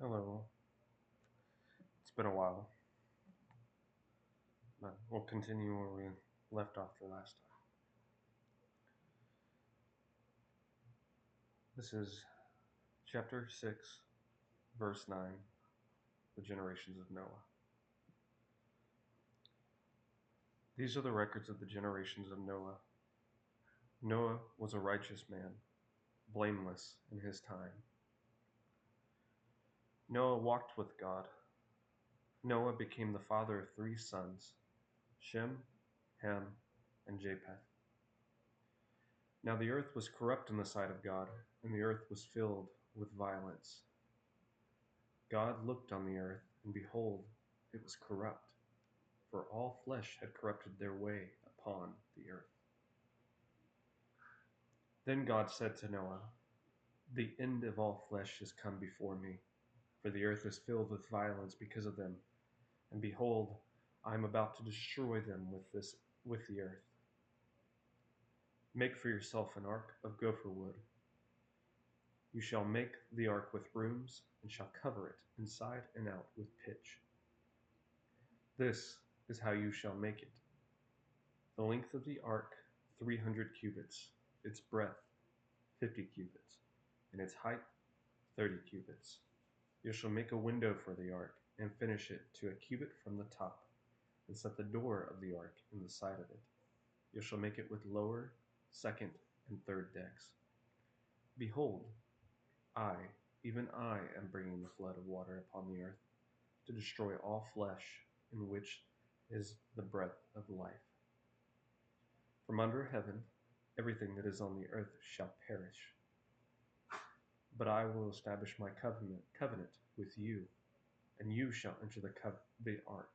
Hello. It's been a while, but we'll continue where we left off the last time. This is chapter 6, verse 9, the generations of Noah. These are the records of the generations of Noah. Noah was a righteous man, blameless in his time. Noah walked with God. Noah became the father of 3 sons, Shem, Ham, and Japheth. Now the earth was corrupt in the sight of God, and the earth was filled with violence. God looked on the earth, and behold, it was corrupt, for all flesh had corrupted their way upon the earth. Then God said to Noah, "The end of all flesh is come before me, for the earth is filled with violence because of them, and behold, I am about to destroy them with the earth. Make for yourself an ark of gopher wood. You shall make the ark with rooms, and shall cover it inside and out with pitch. This is how you shall make it. The length of the ark 300 cubits, its breadth 50 cubits, and its height 30 cubits. You shall make a window for the ark, and finish it to a cubit from the top, and set the door of the ark in the side of it. You shall make it with lower, second, and third decks. Behold, I, even I, am bringing the flood of water upon the earth, to destroy all flesh, in which is the breath of life. From under heaven, everything that is on the earth shall perish. But I will establish my covenant with you, and you shall enter the ark,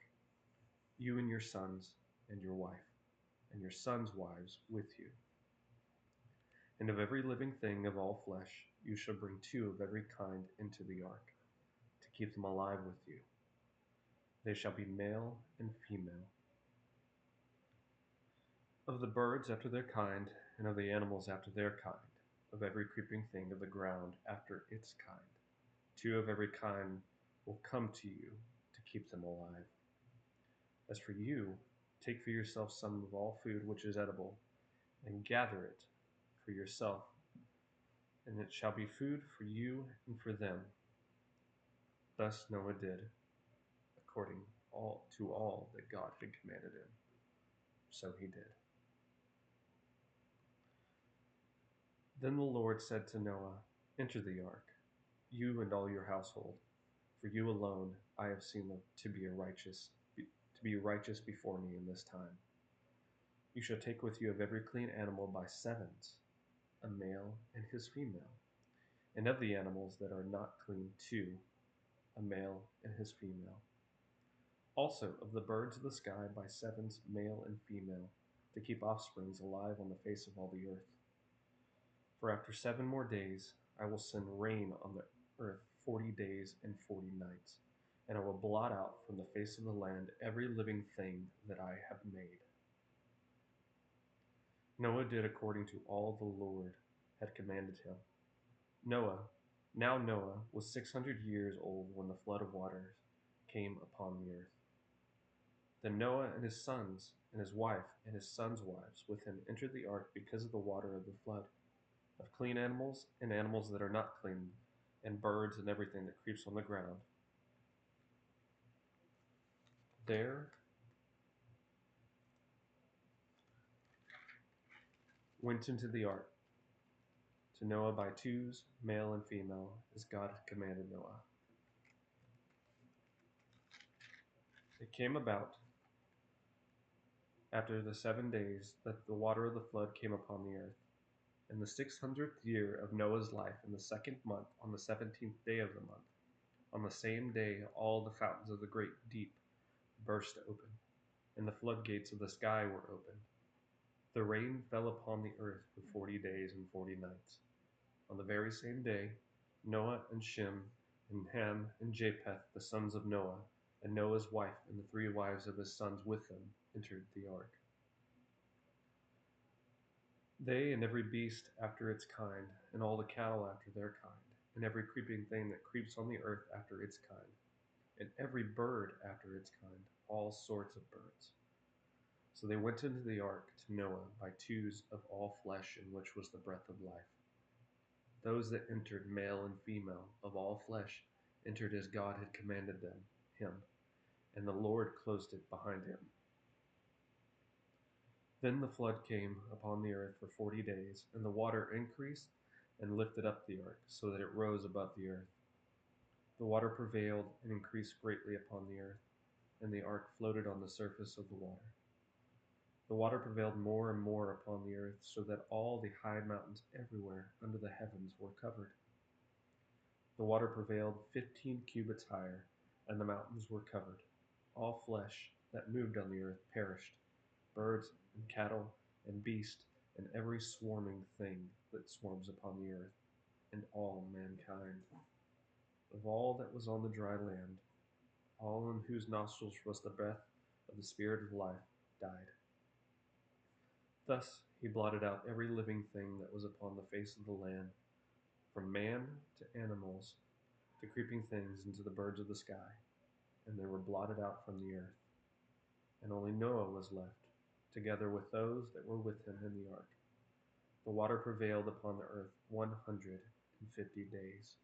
you and your sons and your wife, and your sons' wives with you. And of every living thing of all flesh you shall bring 2 of every kind into the ark, to keep them alive with you. They shall be male and female. Of the birds after their kind, and of the animals after their kind, of every creeping thing of the ground after its kind, 2 of every kind will come to you to keep them alive. As for you, take for yourself some of all food which is edible, and gather it for yourself, and it shall be food for you and for them. Thus Noah did, according to all that God had commanded him. So he did. Then the Lord said to Noah, "Enter the ark, you and all your household, for you alone I have seen to be righteous before me in this time. You shall take with you of every clean animal by 7s, a male and his female, and of the animals that are not clean 2, a male and his female. Also of the birds of the sky by 7s, male and female, to keep offsprings alive on the face of all the earth. For after 7 more days I will send rain on the earth 40 days and 40 nights, and I will blot out from the face of the land every living thing that I have made." Noah did according to all the Lord had commanded him. Noah was 600 years old when the flood of waters came upon the earth. Then Noah and his sons and his wife and his sons' wives with him entered the ark because of the water of the flood, of clean animals and animals that are not clean, and birds and everything that creeps on the ground. There went into the ark to Noah by 2s, male and female, as God had commanded Noah. It came about after the 7 days that the water of the flood came upon the earth. In the 600th year of Noah's life, in the 2nd month, on the 17th day of the month, on the same day all the fountains of the great deep burst open, and the floodgates of the sky were opened. The rain fell upon the earth for 40 days and 40 nights. On the very same day, Noah and Shem and Ham and Japheth, the sons of Noah, and Noah's wife and the 3 wives of his sons with them, entered the ark. They and every beast after its kind, and all the cattle after their kind, and every creeping thing that creeps on the earth after its kind, and every bird after its kind, all sorts of birds. So they went into the ark to Noah by twos of all flesh, in which was the breath of life. Those that entered, male and female, of all flesh, entered as God had commanded him, and the Lord closed it behind him. Then the flood came upon the earth for 40 days, and the water increased and lifted up the ark, so that it rose above the earth. The water prevailed and increased greatly upon the earth, and the ark floated on the surface of the water. The water prevailed more and more upon the earth, so that all the high mountains everywhere under the heavens were covered. The water prevailed 15 cubits higher, and the mountains were covered. All flesh that moved on the earth perished, birds and cattle and beast, and every swarming thing that swarms upon the earth, and all mankind. Of all that was on the dry land, all in whose nostrils was the breath of the Spirit of life died. Thus he blotted out every living thing that was upon the face of the land, from man to animals, to creeping things, and to the birds of the sky, and they were blotted out from the earth. And only Noah was left, together with those that were with him in the ark. The water prevailed upon the earth 150 days.